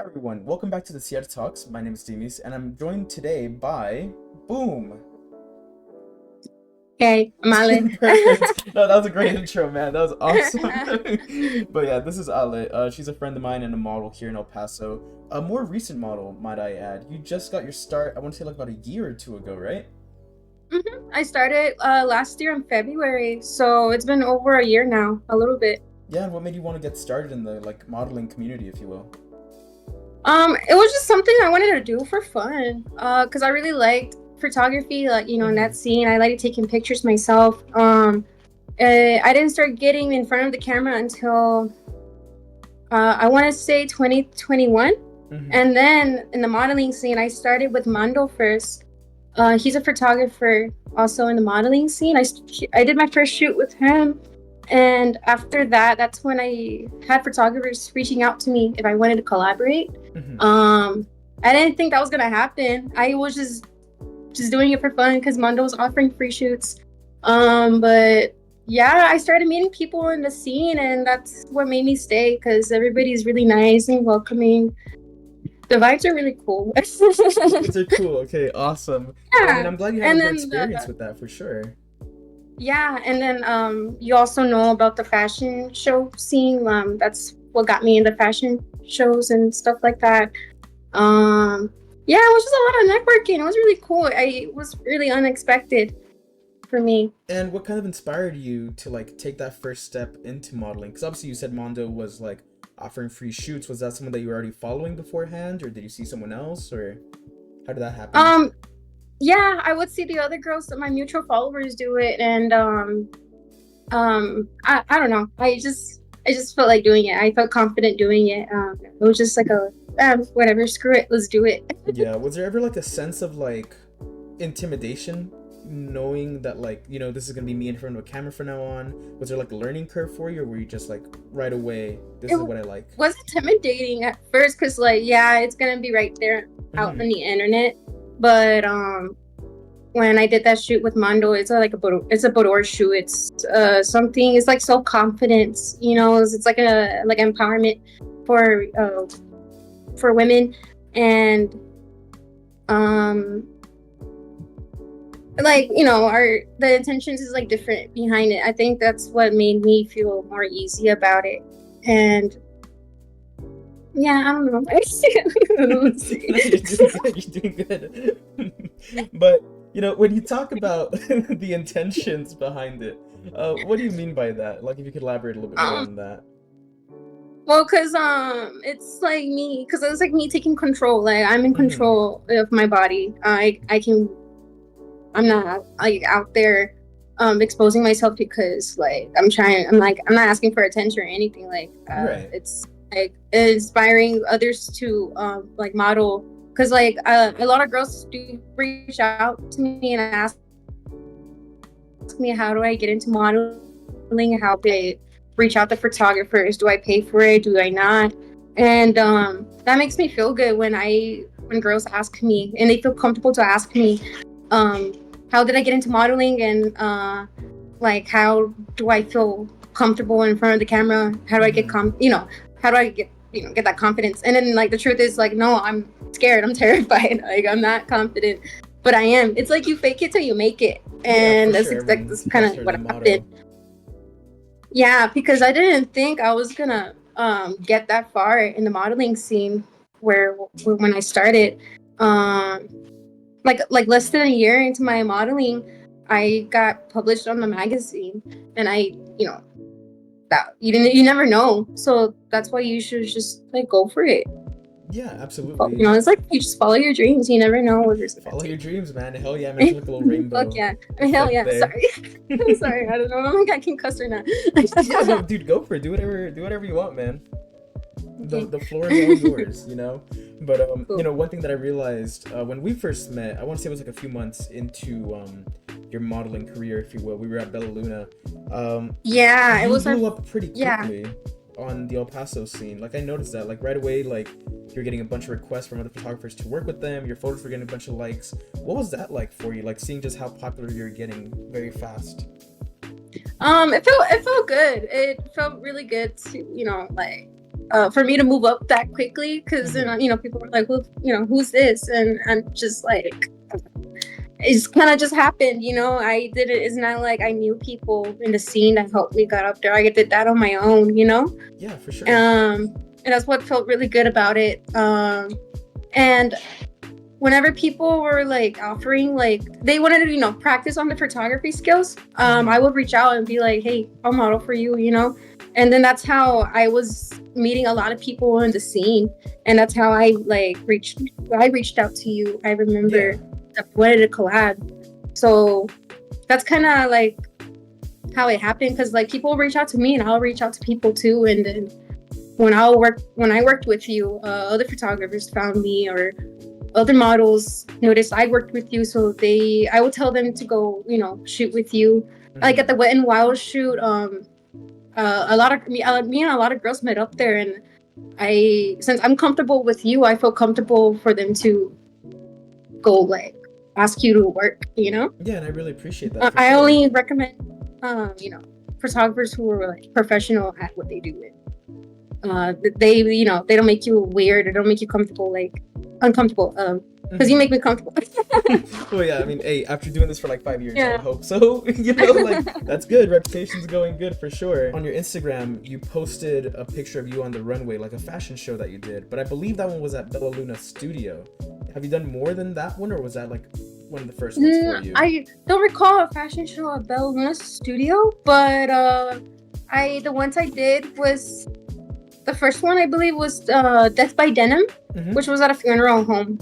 everyone, welcome back to the Desiertalks. My name is Demis, and I'm joined today by Boom. Okay, I'm Ale. Perfect. No, that was a great intro, man. That was awesome. But yeah, this is Ale. She's a friend of mine and a model here in El Paso. A more recent model, might I add. You just got your start, I want to say like about a year or two ago, right? I started last year in February, so it's been over a year now, a little bit. Yeah, and what made you want to get started in the like modeling community, if you will? It was just something I wanted to do for fun. Because I really liked photography, like in Mm-hmm. that scene. I liked taking pictures myself. I didn't start getting in front of the camera until I want to say 2021. Mm-hmm. And then in the modeling scene, I started with Mando first. He's a photographer also in the modeling scene. I did my first shoot with him. And after that, that's when I had photographers reaching out to me if I wanted to collaborate. Mm-hmm. Um, I didn't think that was gonna happen. I was just doing it for fun because Mondo was offering free shoots. But yeah, I started meeting people in the scene, and that's what made me stay because everybody's really nice and welcoming. The vibes are really cool. It's a cool, okay, awesome. Well, I mean, Yeah, I'm glad you had a and good then experience with that for sure. you also know about the fashion show scene. That's what got me into fashion shows and stuff like that. Yeah, it was just a lot of networking. It was really cool. It was really unexpected for me. And what kind of inspired you to like take that first step into modeling? Because obviously you said Mondo was like offering free shoots. Was that someone that you were already following beforehand, or did you see someone else, or how did that happen? Um, yeah, I would see the other girls that my mutual followers do it, and I don't know. I just felt like doing it. I felt confident doing it. It was just like whatever, screw it, let's do it. Yeah, was there ever like a sense of like intimidation knowing that like, this is gonna be me in front of a camera from now on? Was there like a learning curve for you, or were you just like right away, this It is what I like? was intimidating at first because, like, yeah, it's gonna be right there out Mm-hmm. on the internet. But when I did that shoot with Mondo, it's a boudoir shoot. It's something. It's like self confidence. It's like a like empowerment for uh for women, and um like our the intentions is like different behind it. I think that's what made me feel more easy about it. And yeah, I don't know. I don't know what to No, say. you're doing good. You're doing good. But when you talk about the intentions behind it, what do you mean by that? Like, if you could elaborate a little bit more um, on that. well, cause it's like me taking control. Like I'm in Mm-hmm. control of my body. I'm not like out there exposing myself because like I'm not asking for attention or anything. Like Right. it's like inspiring others to like model because like a lot of girls do reach out to me and ask me how do I get into modeling, how they reach out to photographers, do I pay for it, do I not? And that makes me feel good when girls ask me and they feel comfortable to ask me um how did I get into modeling, and like how do I feel comfortable in front of the camera, how do I get Mm-hmm. how do I get that confidence. And then like the truth is like no, I'm scared, I'm terrified. Like I'm not confident, but I am. It's like you fake it till you make it, Yeah, for and sure. Everyone that's kind has of heard what the happened. motto. Yeah, because I didn't think I was gonna get that far in the modeling scene where when I started. Um, like less than a year into my modeling, I got published on the magazine, and that you never know. So that's why you should just like go for it. Yeah, absolutely. It's like you just follow your dreams. You never know what it's gonna Follow your take. dreams, man. Hell yeah, man. I feel like a little Fuck rainbow yeah! I mean, hell effect yeah! there. Sorry, I'm sorry. I don't know. I think I can cuss or not. Yeah, no, dude, go for it. Do whatever you want, man. the Okay. the floor is all yours. But Cool. one thing that I realized when we first met, I want to say it was like a few months into your modeling career, if you will. We were at Bella Luna. Yeah, it You was our blew up pretty yeah. quickly on the El Paso scene. Like, I noticed that, like, right away, like, you're getting a bunch of requests from other photographers to work with them. Your photos were getting a bunch of likes. What was that like for you? Like, seeing just how popular you're getting very fast. It felt good. It felt really good to like for me to move up that quickly, because people were like, who's this, and I'm just like, it's kind of just happened. I did it. It's not like I knew people in the scene that helped me get up there. I did that on my own. Yeah, for sure. And that's what felt really good about it. And whenever people were like offering, like they wanted to practice on the photography skills, I would reach out and be like, hey, I'll model for you. And then that's how I was meeting a lot of people in the scene, and that's how I reached out to you. I remember I wanted to collab, so that's kind of like how it happened, because like people reach out to me and I'll reach out to people too. And then when I worked with you, other photographers found me, or other models noticed I worked with you, so I would tell them to go shoot with you. Like at the Wet and Wild shoot, a lot of me and a lot of girls met up there, and since I'm comfortable with you, I feel comfortable for them to go like ask you to work. Yeah, and I really appreciate that. I only recommend photographers who are like professional at what they do. They don't make you weird, or don't make you uncomfortable, because you make me comfortable. Well, yeah, I mean, hey, after doing this for like 5 years, I hope so. Like, that's good. Reputation's going good for sure. On your Instagram, you posted a picture of you on the runway, like a fashion show that you did, but I believe that one was at Bella Luna Studio. Have you done more than that one, or was that like one of the first ones for you? I don't recall a fashion show at Bella Luna Studio, but the ones I did was, the first one I believe was Death by Denim, which was at a funeral home,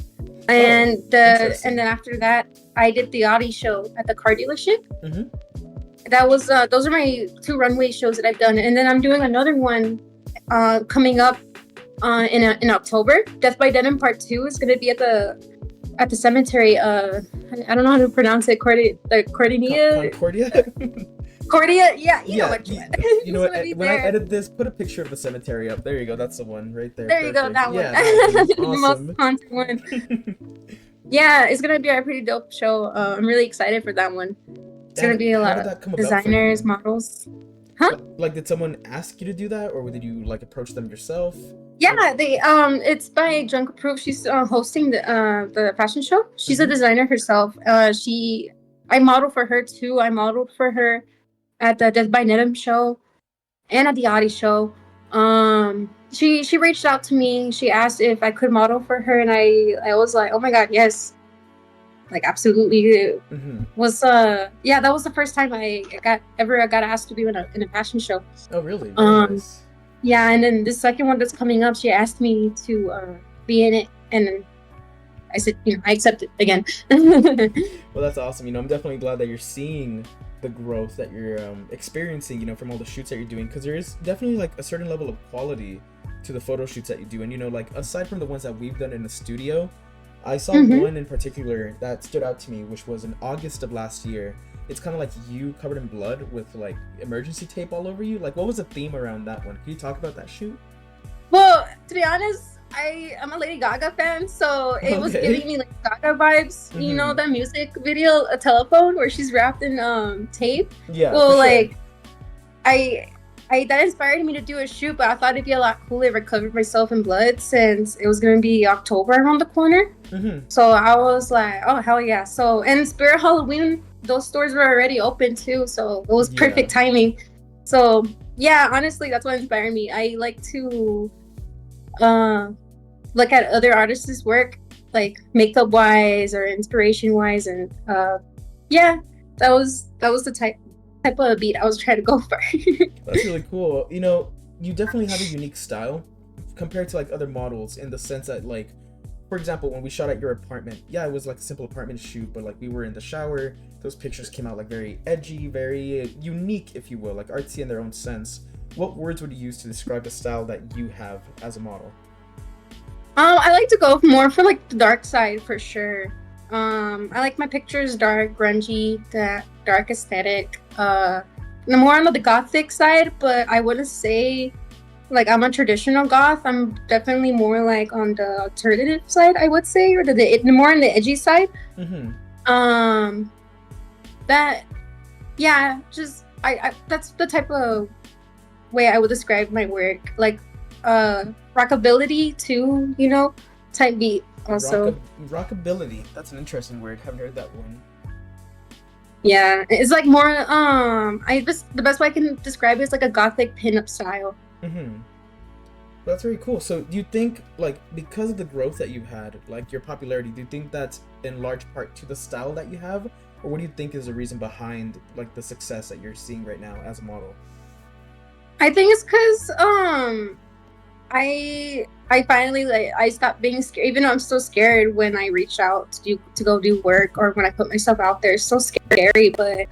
and then after that I did the Audi show at the car dealership. That was those are my 2 runway shows that I've done, and then I'm doing another one coming up in October. Death by Denim Part 2 is going to be at the cemetery. I don't know how to pronounce it. Concordia. Cordia, you know what you know what? When I edit this, put a picture of the cemetery up. There you go. That's the one right there. There you go. That one. Yeah, that the most haunted one. Yeah, it's gonna be a pretty dope show. I'm really excited for that one. It's gonna be a lot of designers, models. Huh? Like, did someone ask you to do that, or did you like approach them yourself? Yeah, they it's by Drunk Approved. She's hosting the fashion show. She's a designer herself. I modeled for her too. I modeled for her at the Death by Denim show and at the Audi show. She reached out to me. She asked if I could model for her, and I was like, oh my god, yes, like absolutely. Was that was the first time I got asked to be in a fashion show. Oh really? Nice. Yeah, and then the second one that's coming up, she asked me to be in it, and I said, I accepted again. Well, that's awesome. I'm definitely glad that you're seeing the growth that you're experiencing, from all the shoots that you're doing, because there is definitely like a certain level of quality to the photo shoots that you do. And like, aside from the ones that we've done in the studio, I saw one in particular that stood out to me, which was in August of last year. It's kind of like you covered in blood with like emergency tape all over you. Like, what was the theme around that one? Can you talk about that shoot? Well, to be honest, I'm a Lady Gaga fan, so it was giving me like Gaga vibes. You know that music video, A Telephone, where she's wrapped in tape? Yeah. Well, like, I that inspired me to do a shoot, but I thought it'd be a lot cooler if I covered myself in blood, since it was gonna be October around the corner. So I was like, oh hell yeah! So, and Spirit Halloween, those stores were already open too, so it was perfect timing. So yeah, honestly, that's what inspired me. I like to look at other artists' work, like makeup wise or inspiration wise, and that was the type of beat I was trying to go for. That's really cool. You definitely have a unique style compared to like other models, in the sense that, like, for example, when we shot at your apartment, it was like a simple apartment shoot, but like we were in the shower. Those pictures came out like very edgy, very unique, if you will, like artsy in their own sense. What words would you use to describe the style that you have as a model? I like to go more for like the dark side, for sure. I like my pictures dark, grungy, that dark aesthetic. More on the gothic side, but I wouldn't say like I'm a traditional goth. I'm definitely more like on the alternative side, I would say, or the more on the edgy side. Just I that's the type of way I would describe my work. Like, rockability too, you know, type beat also. Rockability. That's an interesting word. Haven't heard that one. Yeah, it's like more the best way I can describe it is like a gothic pinup style. Mm-hmm. That's very cool. So do you think, like, because of the growth that you've had, like your popularity, do you think that's in large part to the style that you have? Or what do you think is the reason behind like the success that you're seeing right now as a model? I think it's because I finally like I stopped being scared, even though I'm still scared when I reach out to go do work or when I put myself out there. It's so scary, but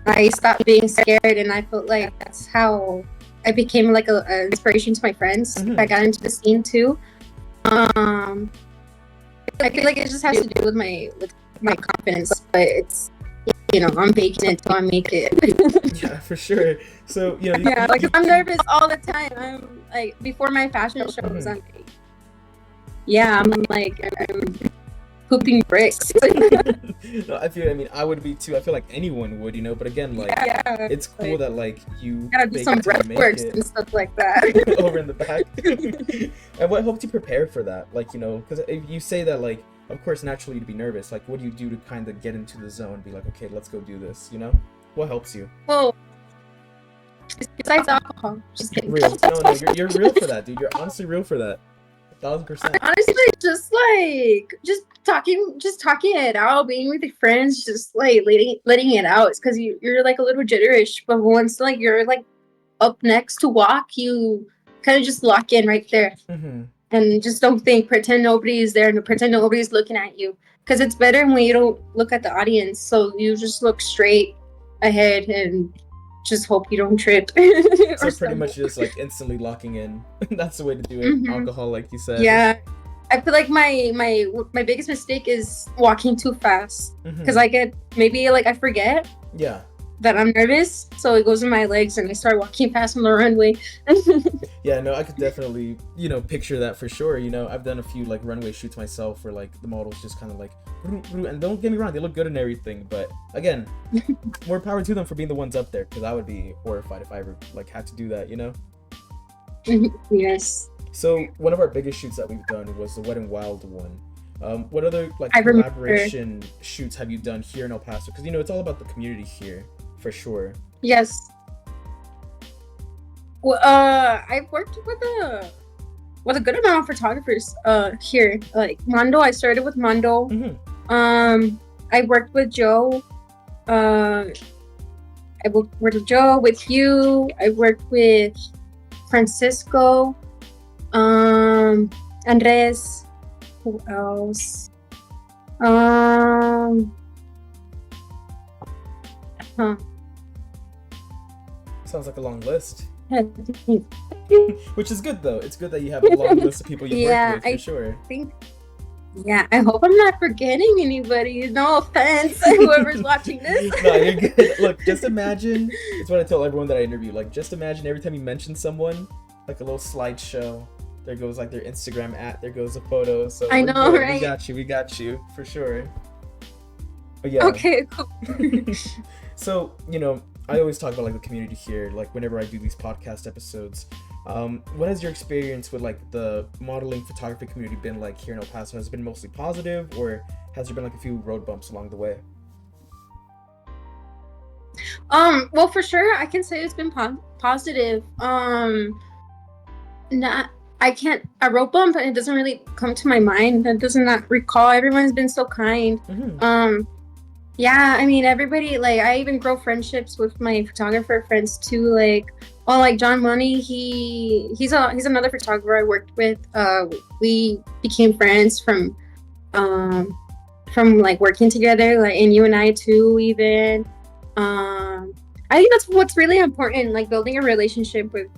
I stopped being scared, and I felt like that's how I became like an inspiration to my friends. Mm-hmm. I got into the scene too. I feel like it just has to do with my confidence, but it's, you know, I'm faking it till I make it. Yeah, for sure. So yeah, like I'm nervous all the time. I'm like before my fashion shows. Mm-hmm. I'm like, yeah, I'm pooping bricks. No, I mean, I would be too. I feel like anyone would, but again, like, yeah, it's cool that like you gotta do some breathworks and stuff like that. over in the back. And what helped you prepare for that? Like, because if you say that, like, of course, naturally you'd be nervous. Like, what do you do to kind of get into the zone? Be like, okay, let's go do this. What helps you? Well, besides alcohol, just kidding. Real? No, you're real for that, dude. You're honestly real for that. 1,000%. Honestly, just talking it out, being with your friends, just like letting it out. It's because you're like a little jitterish, but once like you're like up next to walk, you kind of just lock in right there. Mm-hmm. And just don't think, pretend nobody's there and pretend nobody's looking at you, because it's better when you don't look at the audience, so you just look straight ahead and just hope you don't trip. So pretty much just like instantly locking in. That's the way to do it. Mm-hmm. Alcohol, like you said. Yeah, I feel like my biggest mistake is walking too fast, because I get maybe like I forget that I'm nervous, so it goes in my legs and I start walking fast on the runway. Yeah, no, I could definitely picture that for sure. I've done a few like runway shoots myself where like the models just kind of like, and don't get me wrong, they look good and everything, but again, more power to them for being the ones up there, because I would be horrified if I ever like had to do that. Yes. So one of our biggest shoots that we've done was the Wet n Wild one. What other like collaboration shoots have you done here in El Paso? Because it's all about the community here, for sure. Yes. Well, I've worked with a good amount of photographers here. Like Mondo, I started with Mondo. Mm-hmm. I worked with Joe. I worked with Joe, with you. I worked with Francisco. Andres. Who else? Sounds like a long list. Which is good though. It's good that you have a long list of people you worked with, for sure. Yeah, I hope I'm not forgetting anybody. No offense, whoever's watching this. No, you're good. Look, just imagine. It's what I tell everyone that I interview. Like, just imagine every time you mention someone, like a little slideshow. There goes like their Instagram there goes a photo. So I know, good. right? We got you for sure. But yeah. Okay, cool. So, I always talk about like the community here, like whenever I do these podcast episodes. What has your experience with like the modeling photography community been like here in El Paso? Has it been mostly positive, or has there been like a few road bumps along the way? Well, for sure, I can say it's been positive. A road bump, it doesn't really come to my mind. That does not recall. Everyone's been so kind. Mm-hmm. Yeah, I mean, everybody, like, I even grow friendships with my photographer friends too. Like John Money, he's another photographer I worked with. We became friends from like working together, like, and you and I too, even. I think that's what's really important, like building a relationship with,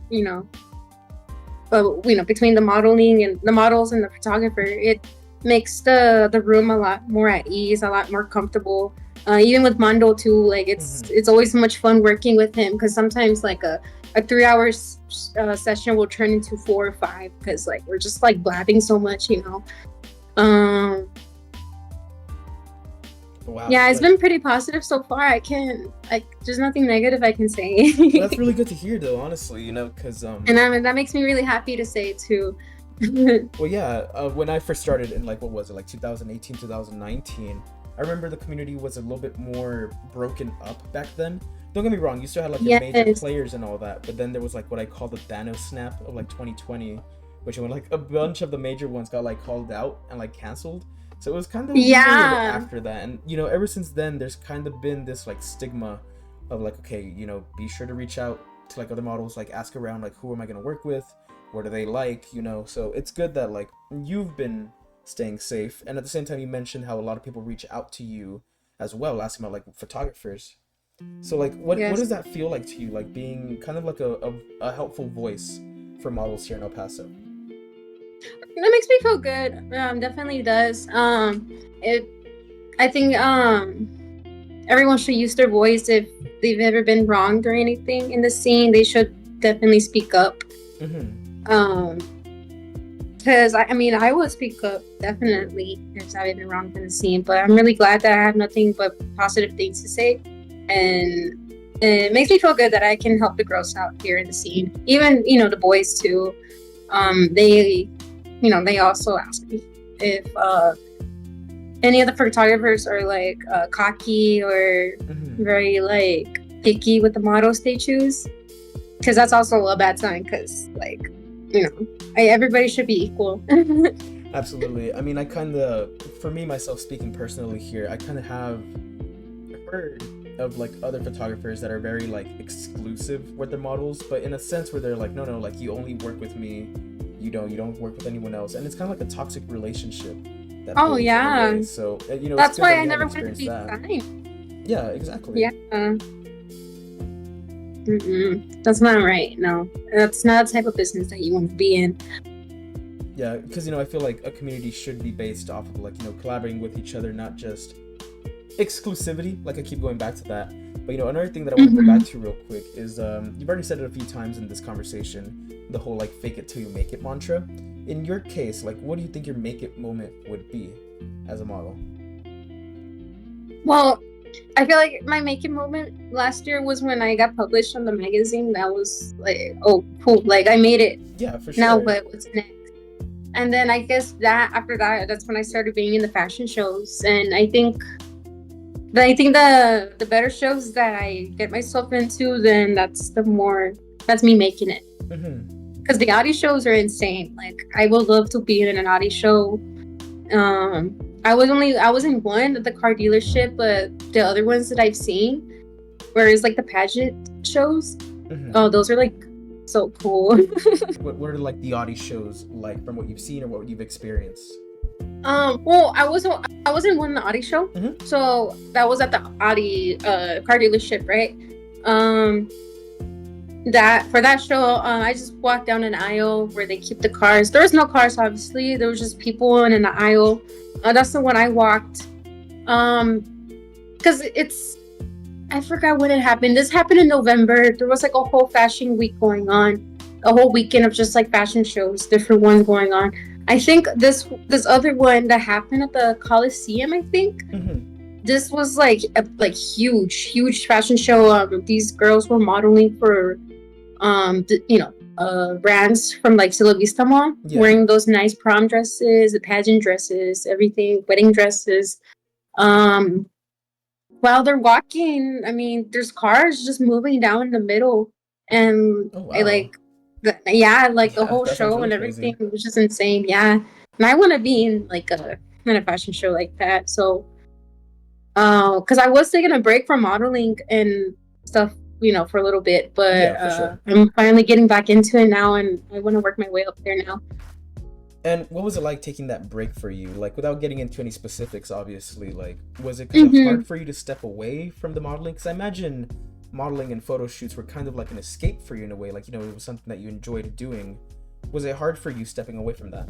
between the modeling and the models and the photographer. It makes the room a lot more at ease, a lot more comfortable. Even with Mondo too, like it's always so much fun working with him, because sometimes like a 3 hours session will turn into 4 or 5, because like we're just like blabbing so much. Wow, Yeah, it's like been pretty positive so far. I can't like there's nothing negative I can say. that's really good to hear, though. Honestly, because And that makes me really happy to say too. well, yeah, when I first started in like what was it, like 2018, 2019, I remember the community was a little bit more broken up back then. Don't get me wrong, you still had like your major Yes. players and all that, but then there was like what I call the Thanos snap of like 2020, which when like a bunch of the major ones got like called out and like canceled. So it was kind of weird Yeah. after that. And ever since then there's kind of been this like stigma of like, okay, be sure to reach out to like other models, like ask around like who am I gonna work with? What do they like? So it's good that like you've been staying safe, and at the same time you mentioned how a lot of people reach out to you as well, asking about like photographers. So like what Yes. does that feel like to you, like being kind of like a helpful voice for models here in El Paso? That makes me feel good. Definitely does. It. I think everyone should use their voice if they've ever been wronged or anything in the scene. They should definitely speak up. Mm-hmm. Because I mean, I will speak up definitely if I've been wronged in the scene. But I'm really glad that I have nothing but positive things to say, and it makes me feel good that I can help the girls out here in the scene. Even the boys too. They they also ask me if any of the photographers are like cocky or very like picky with the models they choose, because that's also a bad sign, because like everybody should be equal. Absolutely. I mean, for me myself, speaking personally here, I kind of have heard of like other photographers that are very like exclusive with their models, but in a sense where they're like, no, like you only work with me, you don't work with anyone else, and it's kind of like a toxic relationship that Oh builds in a yeah, way. So it's that's good that why I you have never wanted to experienced be that. signed. Yeah, exactly. Yeah. That's not right. No, that's not the type of business that you want to be in. Yeah, because I feel like a community should be based off of like collaborating with each other, not just exclusivity. Like I keep going back to that, but another thing that I want to go back to real quick is you've already said it a few times in this conversation, the whole like fake it till you make it mantra. In your case, like what do you think your make it moment would be as a model? Well, I feel like my make it moment last year was when I got published on the magazine. That was like, oh, cool. Like I made it. Yeah, for Now sure. what's next? And then I guess that after that, that's when I started being in the fashion shows. And I think the better shows that I get myself into, then that's me making it. Because the Audi shows are insane. Like I would love to be in an Audi show. I was in one at the car dealership, but the other ones that I've seen, where it's like the pageant shows, oh, those are like so cool. What are like the Audi shows like from what you've seen or what you've experienced? Well, I was in one Audi show, so that was at the Audi car dealership, right? That for that show, I just walked down an aisle where they keep the cars. There was no cars, obviously. There was just people in an aisle. That's the one I walked. Because I forgot when it happened. This happened in November. There was like a whole fashion week going on, a whole weekend of just like fashion shows, different ones going on. I think this other one that happened at the Coliseum, I think. This was like a huge fashion show. These girls were modeling for brands from like Silla Vista Mall, wearing those nice prom dresses, the pageant dresses, everything, wedding dresses. While they're walking, I mean, there's cars just moving down the middle, and Oh, wow. I like, the whole that sounds show really and everything. crazy. It was just insane. Yeah, and I want to be in like a fashion show like that. So, because I was taking a break from modeling and stuff, for a little bit, but Yeah, for sure. I'm finally getting back into it now, and I want to work my way up there now. And what was it like taking that break for you? Like, without getting into any specifics, obviously, like, was it kind of hard for you to step away from the modeling? Because I imagine modeling and photo shoots were kind of like an escape for you in a way. Like, it was something that you enjoyed doing. Was it hard for you stepping away from that?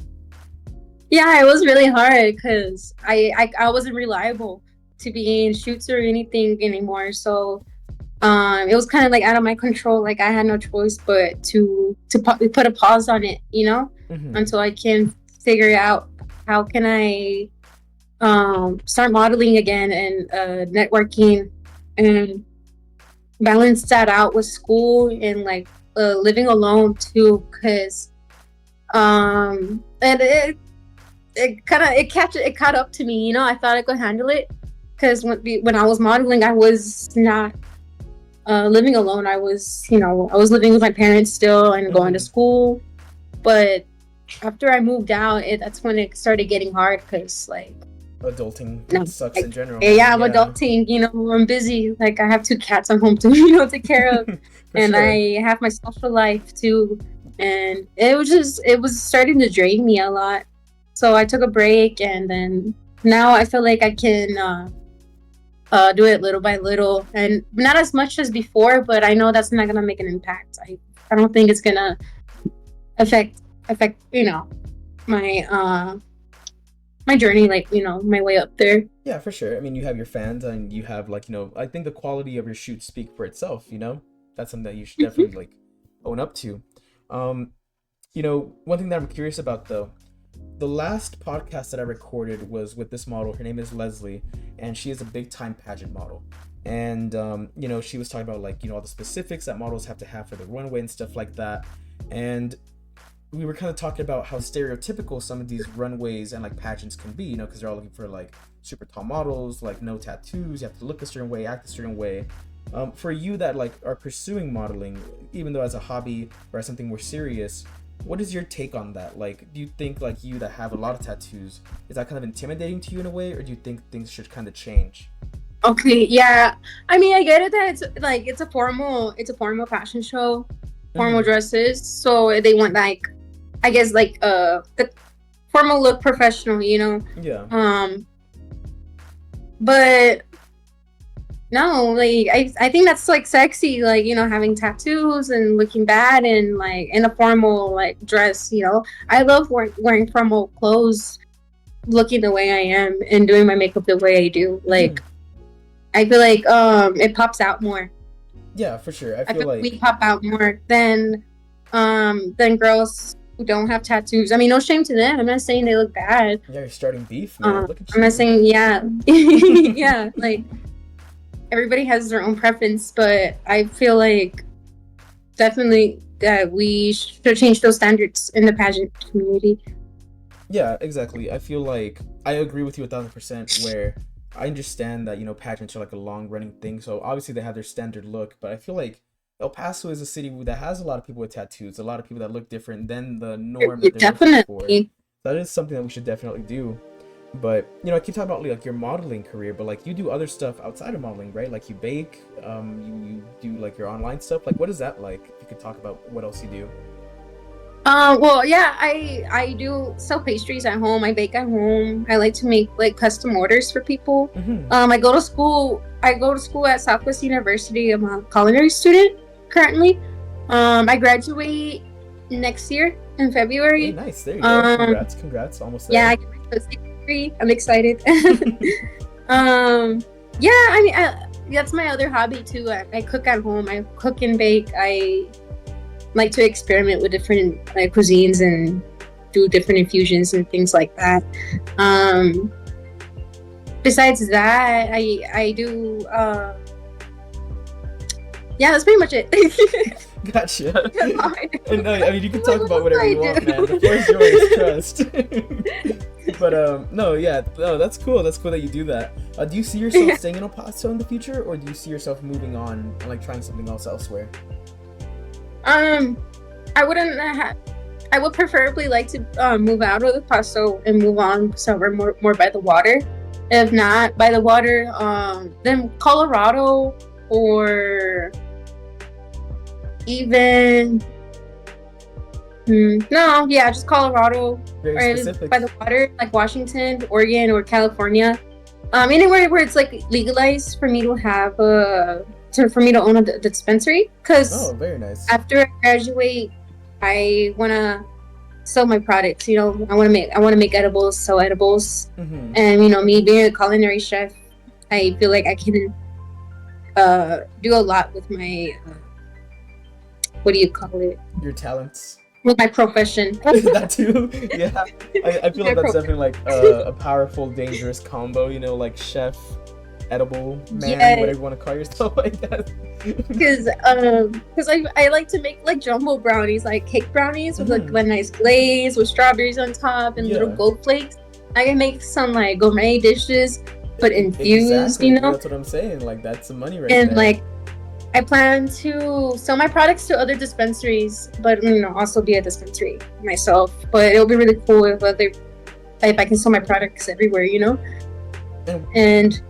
Yeah, it was really hard because I wasn't reliable to be in shoots or anything anymore. So it was kind of like out of my control. Like I had no choice but to put a pause on it, until I can figure out how can I start modeling again and networking, and balance that out with school and like living alone too, because and it caught up to me. I thought I could handle it, because when I was modeling, I was not living alone. I was living with my parents still and going to school. But after I moved out, that's when it started getting hard, because like Adulting sucks in general, man. yeah, I'm adulting. I'm busy. Like, I have 2 cats at home to take care of, and sure. I have my social life too. And it was starting to drain me a lot. So I took a break, and then now I feel like I can do it little by little, and not as much as before. But I know that's not gonna make an impact. I don't think it's gonna affect my my journey, like, my way up there. Yeah, for sure. I mean, you have your fans, and you have like, I think the quality of your shoots speak for itself. That's something that you should definitely like own up to. Um, one thing that I'm curious about though, the last podcast that I recorded was with this model. Her name is Leslie, and she is a big time pageant model. And she was talking about like, all the specifics that models have to have for the runway and stuff like that. And we were kind of talking about how stereotypical some of these runways and like pageants can be, because they're all looking for like super tall models, like no tattoos, you have to look a certain way, act a certain way. For you that like are pursuing modeling, even though as a hobby or as something more serious, what is your take on that? Like, do you think like you that have a lot of tattoos, is that kind of intimidating to you in a way, or do you think things should kind of change? Okay, yeah. I mean, I get it that it's a formal fashion show, formal dresses. So they want like, I guess, like the formal look, professional, Yeah. But no, like I think that's like sexy, like, having tattoos and looking bad and like in a formal like dress. I love wearing formal clothes, looking the way I am and doing my makeup the way I do. Like, I feel like it pops out more. Yeah, for sure. I feel like we pop out more than girls who don't have tattoos. I mean, no shame to them. I'm not saying they look bad. Yeah, you're starting beef, man. Look at you. I'm not saying, yeah. Yeah, like, everybody has their own preference, but I feel like definitely that we should change those standards in the pageant community. Yeah, exactly. I feel like I agree with you 1,000%. Where I understand that pageants are like a long running thing, so obviously they have their standard look. But I feel like El Paso is a city that has a lot of people with tattoos, a lot of people that look different than the norm that they're looking for. That is something that we should definitely do. But I keep talking about like your modeling career, but like you do other stuff outside of modeling, right? Like you bake, you do like your online stuff. Like, what is that like? If you could talk about what else you do. Well, yeah, I do sell pastries at home. I bake at home. I like to make like custom orders for people. I go to school. At Southwest University. I'm a culinary student currently. I graduate next year in February. Hey, nice. There you go. Congrats. Almost there. Yeah, I get my associate degree. I'm excited. Yeah, I mean, that's my other hobby too. I cook at home. I cook and bake. I like to experiment with different like cuisines and do different infusions and things like that. Besides that, I do yeah, that's pretty much it. Gotcha. And I mean, you can talk about whatever you want, man. The floor is yours, trust. But no, yeah, no, that's cool. That's cool that you do that. Do you see yourself staying in El Paso in the future, or do you see yourself moving on and like trying something else elsewhere? I wouldn't have. I would preferably like to move out of El Paso and move on somewhere more by the water. If not by the water, then Colorado, or even just Colorado. Very specific. By the water, like Washington, Oregon, or California. Anywhere where it's like legalized for me to have for me to own a dispensary. Because very nice. After I graduate, I want to sell my products. I want to make edibles, sell edibles. And me being a culinary chef, I feel like I can do a lot with my what do you call it? Your talents. with my profession. That too. Yeah. I feel like My that's pro- definitely like a powerful, dangerous combo. You know, like chef, edible man, Yeah, whatever you want to call yourself. I guess. because I like to make like jumbo brownies, like cake brownies with like Mhm. a nice glaze with strawberries on top and little Yeah. gold flakes. I can make some like gourmet dishes, but infused, Exactly, you dude. know, That's what I'm saying. Like that's the money right and there. like I plan to sell my products to other dispensaries, but also be a dispensary myself. But it'll be really cool if I can sell my products everywhere, you know. And And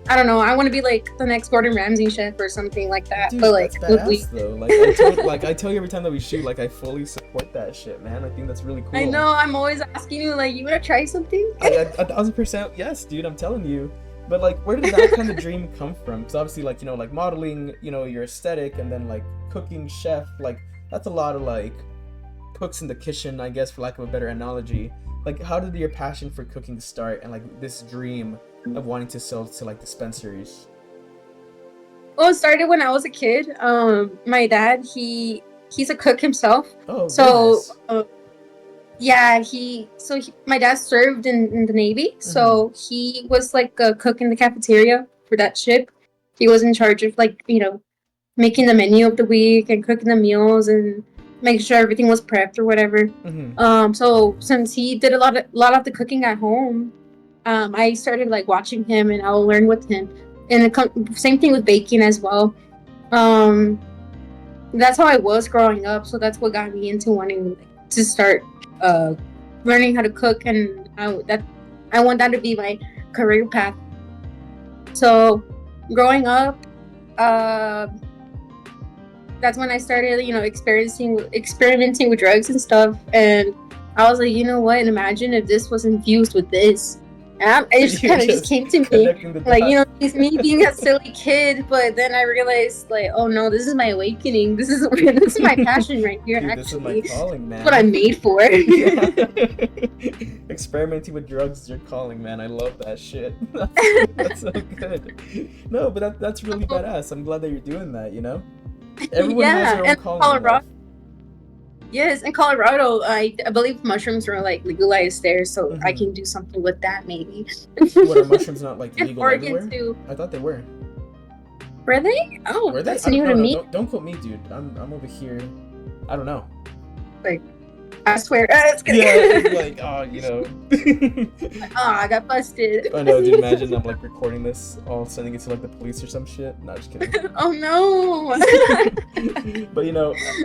I don't know. I want to be like the next Gordon Ramsay chef or something like that. But dude, that's like with badass weed. though. Like I tell you every time that we shoot, like I fully support that shit, man. I think that's really cool. I know. I'm always asking you, like, you wanna try something? I 1,000% yes, dude. I'm telling you. But like, where did that kind of dream come from? Because obviously, like like modeling, your aesthetic, and then like cooking, chef, like that's a lot of like cooks in the kitchen, I guess, for lack of a better analogy. Like, how did your passion for cooking start, and like this dream of wanting to sell to like dispensaries? Well, it started when I was a kid. My dad, he's a cook himself. Oh, very So, nice. yeah, my dad served in the Navy, Mm-hmm. so he was like a cook in the cafeteria for that ship. He was in charge of like making the menu of the week and cooking the meals and making sure everything was prepped or whatever. Mm-hmm. So since he did a lot of the cooking at home, I started like watching him and I'll learn with him. And same thing with baking as well. Um, that's how I was growing up, so that's what got me into wanting to start uh, learning how to cook, and I want that to be my career path. So growing up, uh, that's when I started, experimenting with drugs and stuff. And I was like, you know what? Imagine if this was infused with this. And it just You kind of just came to me, connecting the like dots. it's me being a silly kid. But then I realized, like, oh no, this is my awakening. This is my passion right here. Dude, this is my Actually, calling, this man. is what I'm made for. Yeah. Experimenting with drugs is your calling, man. I love that shit. That's so good. No, but that's really badass. I'm glad that you're doing that, Everyone has Yeah, their own and calling in life. Colorado. Yes, in Colorado, I believe mushrooms are like legalized there, so I Mhm. can do something with that maybe. What, are mushrooms not like And legal Oregon everywhere? too. I thought they were. Were they? Oh, Were they? that's I don't new to know. No, me. don't quote me, dude. I'm over here. I don't know. Like, I swear. It's good. Yeah, it's like, Oh, I got busted. I know, dude. Imagine I'm like recording this, all sending it to like the police or some shit. No, just kidding. Oh no. But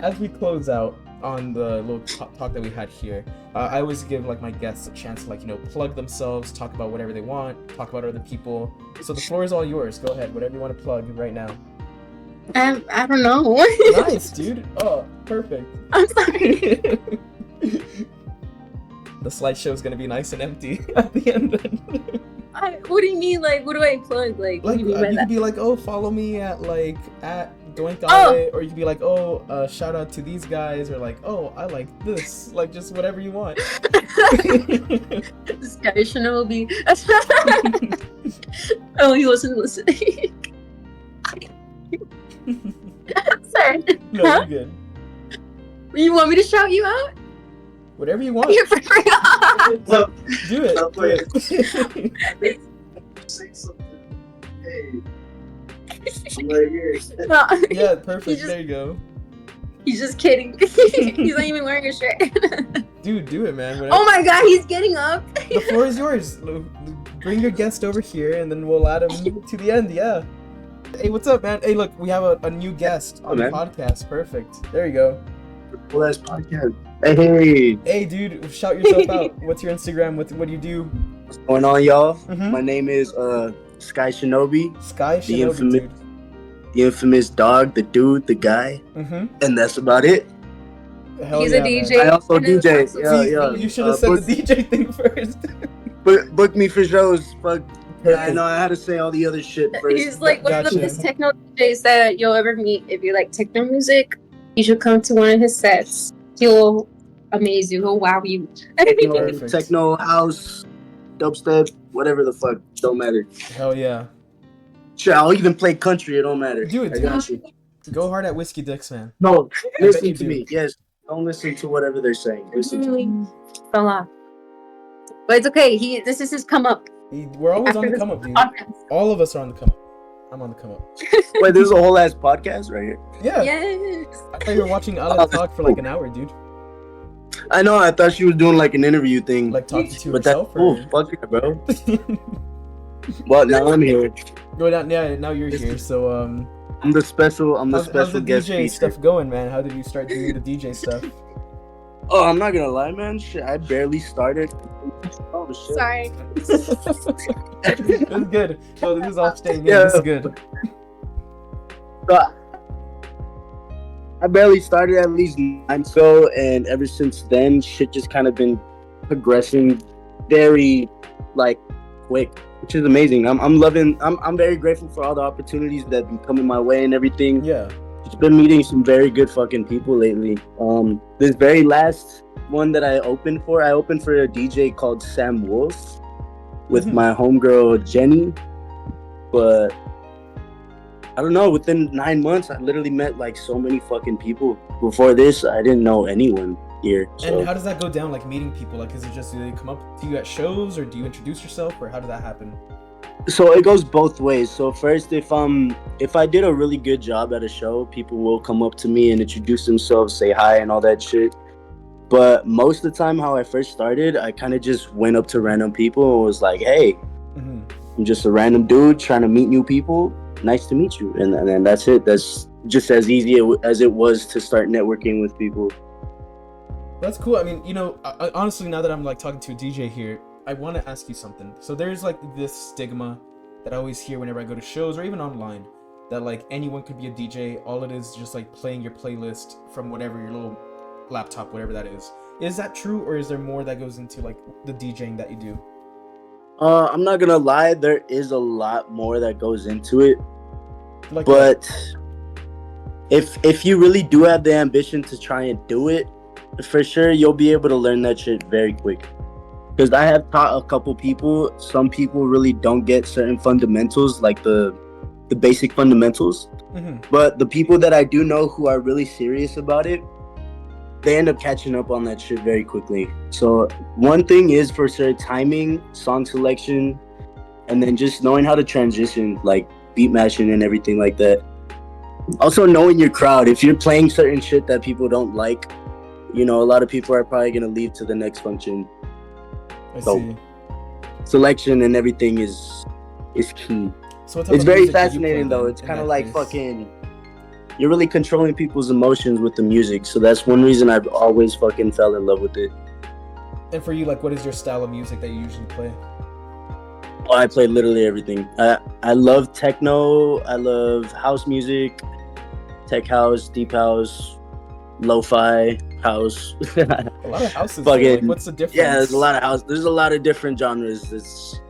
as we close out on the little talk that we had here, I always give like my guests a chance to plug themselves, talk about whatever they want, talk about other people. So the floor is all yours. Go ahead, whatever you want to plug right now. I don't know. Nice, dude. Oh, perfect. I'm sorry. The slideshow is gonna be nice and empty at the end. What do you mean? Like, what do I plug? Like, what Like do you mean by you that? could be like, oh, follow me at Doink Oh. Ale, or you could be like, oh, shout out to these guys, or like, oh, I like this, like just whatever you want. This guy Shinobi. Oh, he wasn't listening. Sorry. No, Huh? you're good. You want me to shout you out? Whatever you want. You forgot. Do it. Do it. Say something. Hey, I'm right here. No, Yeah, perfect. He just- There you go. he's just kidding. He's not even wearing a shirt. Dude, do it, man. Whatever. Oh my god, he's getting up. The floor is yours. Bring your guest over here, and then we'll add him to the end. Yeah. Hey, what's up, man? Hey, look, we have a new guest on the man. podcast. Perfect. There you go. Well, that's podcast. Hey, Hey, dude, shout yourself out. What's your Instagram? What do you do? what's going on, y'all? Mhm. My name is Sky Shinobi, Sky The Shinobi, infamous- dude. the infamous dog, the dude, the guy, Mm-hmm. and that's about it. Hell He's yeah, a man. DJ. I also and it's DJ, also- yeah, See, yeah. you should have said book, the DJ thing first. book me for shows. Fuck. I Perfect. know I had to say all the other shit first. He's like one of Gotcha. the best techno DJs that you'll ever meet. If you like techno music, you should come to one of his sets. He'll amaze you. He'll wow you. Perfect. Techno, house, dubstep, whatever the fuck, don't matter. Hell yeah. Sure, I'll even play country. It don't matter. Do it, I dude. got you. Go hard at Whiskey Dicks, man. No, I bet you listen to do. me. Yes, Don't listen to whatever they're saying. Listen to Fell off. But it's okay. This is his come up. We're always on After the this come up, dude. podcast. All of us are on the come up. I'm on the come up. Wait, there's a whole ass podcast right here. Yeah. Yes. I thought you were watching Ale talk for like an hour, dude. I know. I thought she was doing like an interview thing. Like talking to but that's herself. cool. Fuck yeah, bro. Well, now I'm here. Now you're here. So I'm the special. I'm the how's special the guest DJ feature. stuff going, man? How did you start doing the DJ stuff? Oh, I'm not gonna lie, man. Shit, I barely started. Oh shit. Sorry. This is good. So this is all staying in. Yeah. This is good. So, I barely started at least 9 months ago, and ever since then, shit just kind of been progressing very like quick, which is amazing. I'm loving. I'm very grateful for all the opportunities that have been coming my way and everything. Yeah. Just been meeting some very good fucking people lately. This very last one that I opened for a DJ called Sam Wolf with my homegirl Jenny. But I don't know, within 9 months I literally met like so many fucking people. Before this I didn't know anyone here. So. And how does that go down, like meeting people? Like, is it just, do they come up to you at shows, or do you introduce yourself, or how does that happen? So it goes both ways. So first, if I did a really good job at a show, people will come up to me and introduce themselves, say hi and all that shit. But most of the time, how I first started, I kind of just went up to random people and was like, hey, I'm just a random dude trying to meet new people. Nice to meet you. And then that's it. That's just as easy as it was to start networking with people. That's cool. I mean, you know, I, honestly, now that I'm like talking to a DJ here, I want to ask you something. So there's like this stigma that I always hear whenever I go to shows or even online, that like anyone could be a DJ. All it is just like playing your playlist from whatever, your little laptop, whatever that is. Is that true, or is there more that goes into like the DJing that you do? I'm not gonna lie, there is a lot more that goes into it. Like, but if you really do have the ambition to try and do it, for sure you'll be able to learn that shit very quick. Because I have taught a couple people. Some people really don't get certain fundamentals, like the basic fundamentals. But the people that I do know who are really serious about it, they end up catching up on that shit very quickly. So one thing is for sure timing, song selection, and then just knowing how to transition, like beat matching and everything like that. Also knowing your crowd. If you're playing certain shit that people don't like, you know, a lot of people are probably gonna leave to the next function. I see. Selection and everything is key. So what type it's of very music do you fascinating play though. then, It's in kind of that like case? fucking, you're really controlling people's emotions with the music. So that's one reason I've always fucking fell in love with it. And for you, like, what is your style of music that you usually play? Oh, I play literally everything. I love techno. I love house music, tech house, deep house, lo-fi house. A lot of houses. Fucking, like, what's the difference? Yeah, there's a lot of house. There's a lot of different genres.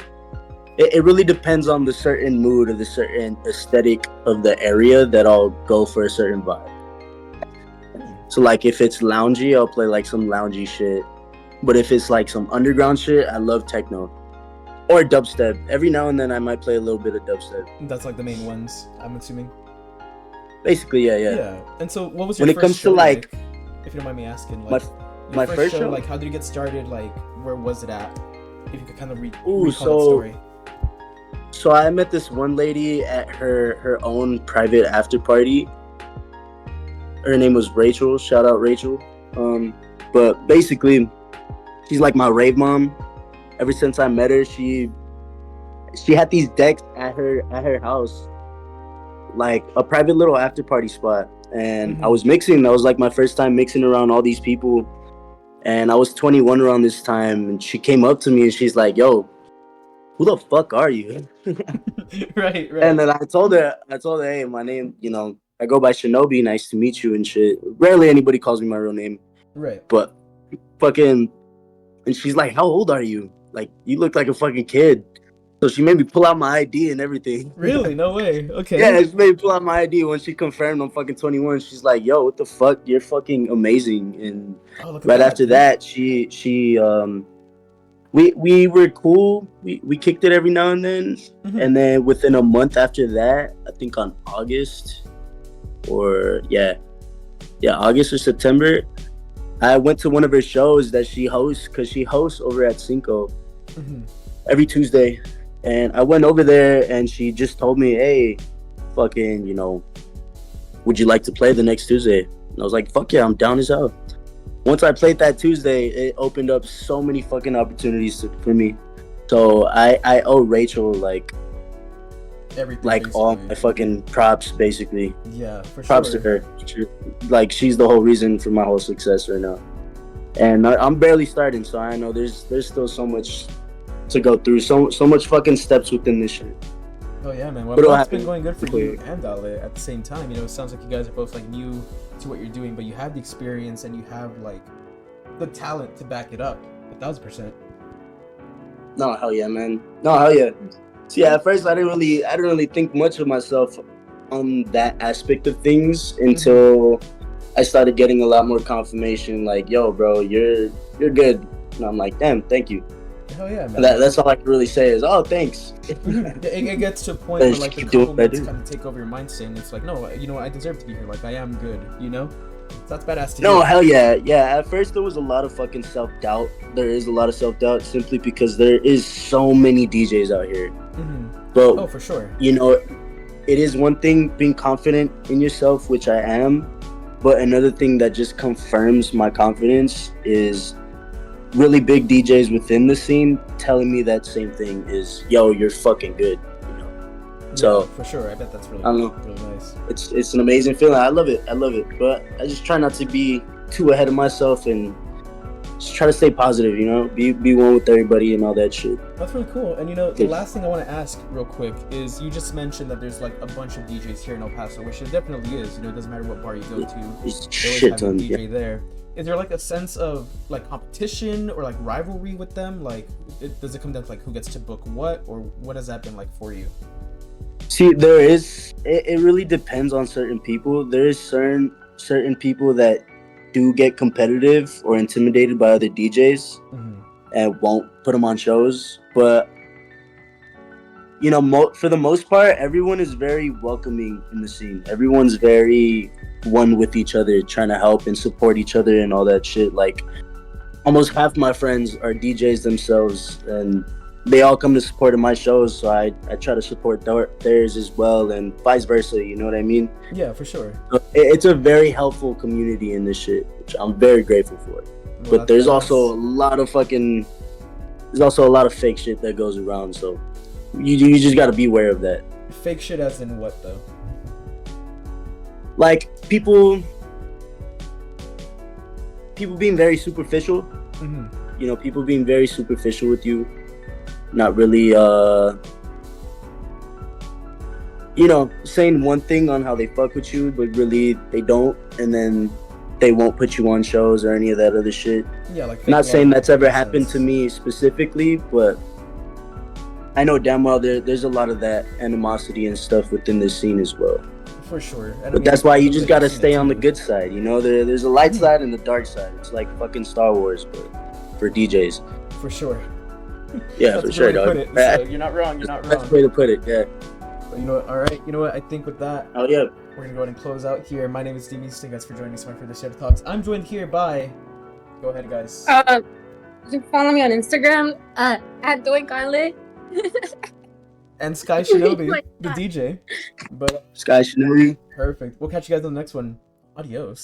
It really depends on the certain mood or the certain aesthetic of the area that I'll go for a certain vibe. So like if it's loungy, I'll play like some loungy shit. But if it's like some underground shit, I love techno. Or dubstep. Every now and then I might play a little bit of dubstep. That's like the main ones, I'm assuming. Basically, yeah. Yeah. And so what was your When it first comes to show like if you don't mind me asking, like my first show? like how did you get started? Like where was it at? If you could kind of recall Ooh, that story. So I met this one lady at her own private after party. Her name was Rachel. Shout out Rachel. But basically, she's like my rave mom. Ever since I met her, she had these decks at her house, like a private little after party spot. And I was mixing. That was like my first time mixing around all these people. And I was 21 around this time. And she came up to me and she's like, "Yo, who the fuck are you?" right. And then I told her, "Hey, my name, you know, I go by Shinobi. Nice to meet you and shit." Rarely anybody calls me my real name. Right. But fucking, and she's like, "How old are you? Like, you look like a fucking kid." So she made me pull out my ID and everything. Really? No way. Okay. Yeah, she made me pull out my ID when she confirmed I'm fucking 21. She's like, "Yo, what the fuck? You're fucking amazing." And right after that, we were cool. We kicked it every now and then. And then within a month after that, I think on August or August or September, I went to one of her shows that she hosts, because she hosts over at Cinco Mhm. every Tuesday. And I went over there and she just told me, hey, fucking, would you like to play the next Tuesday? And I was like, fuck yeah, I'm down as hell. Once I played that Tuesday, it opened up so many fucking opportunities for me. So I owe Rachel Everything. all basically. my fucking props, basically. Yeah, for Props sure. to her. Like, she's the whole reason for my whole success right now. And I'm barely starting, so I know there's still so much to go through. So much fucking steps within this shit. Oh yeah, man. Well, But it'll it's been happen going good for quickly. you and Ale at the same time. It sounds like you guys are both like new to what you're doing, but you have the experience and you have like the talent to back it up. 1,000%. No, hell yeah, man. No, hell yeah. See, at first I didn't really think much of myself on that aspect of things until I started getting a lot more confirmation. Like, yo, bro, you're good. And I'm like, damn, thank you. Hell yeah, man. That's all I can really say is, oh, thanks. It gets to a point where like the Keep doing what I compliments do. kind of take over your mindset, and it's like, no, you know what, I deserve to be here. Like I am good, you know. So that's badass to No, hear. hell yeah. Yeah, at first there was a lot of fucking self-doubt. There is a lot of self-doubt simply because there is so many DJs out here. But, Oh, for sure. it is one thing being confident in yourself, which I am. But another thing that just confirms my confidence is really big DJs within the scene telling me that same thing is, yo, you're fucking good. So Yeah, for sure, I bet that's really, I don't know. really nice. It's an amazing feeling. I love it. But I just try not to be too ahead of myself and just try to stay positive, be one with everybody and all that shit. That's really cool. And the last thing I want to ask real quick is you just mentioned that there's like a bunch of DJs here in El Paso, which there definitely is. It doesn't matter what bar you go to, There's they always shit have a ton. DJ Yeah. there. Is there like a sense of like competition or like rivalry with them? Like, does it come down to like who gets to book what, or what has that been like for you? See, there is. It really depends on certain people. There is certain people that do get competitive or intimidated by other DJs and won't put them on shows. But for the most part, everyone is very welcoming in the scene. Everyone's very one with each other, trying to help and support each other and all that shit. Like, almost half my friends are DJs themselves, and they all come to support in my shows, so I try to support theirs as well, and vice versa, you know what I mean? Yeah, for sure. So it's a very helpful community in this shit, which I'm very grateful for. Well, But there's also a lot of fake shit that goes around, so you just gotta be aware of that. fake shit as in what though? Like, people being very superficial. People being very superficial with you, not really saying one thing on how they fuck with you, but really they don't, and then they won't put you on shows or any of that other shit. Yeah, like Not saying that's ever happened sense. to me specifically, but I know damn well there's a lot of that animosity and stuff within this scene as well. For sure. And I But mean, that's why you just gotta I've seen stay it on the too. good side, there's a light side and the dark side. It's like fucking Star Wars, but for DJs. For sure. Yeah, That's for a sure, good way to dog. put it. So you're not wrong. You're not Best wrong. way to put it, yeah. But you know what? All right. You know what? I think with that, Oh yeah. we're gonna go ahead and close out here. My name is Demi. Thank you guys for joining us for Desiertalks. I'm joined here by. Go ahead, guys. You can follow me on Instagram at doingarlet. And Sky Shinobi, Like the that. DJ. But Sky Shinobi. perfect. We'll catch you guys on the next one. Adios.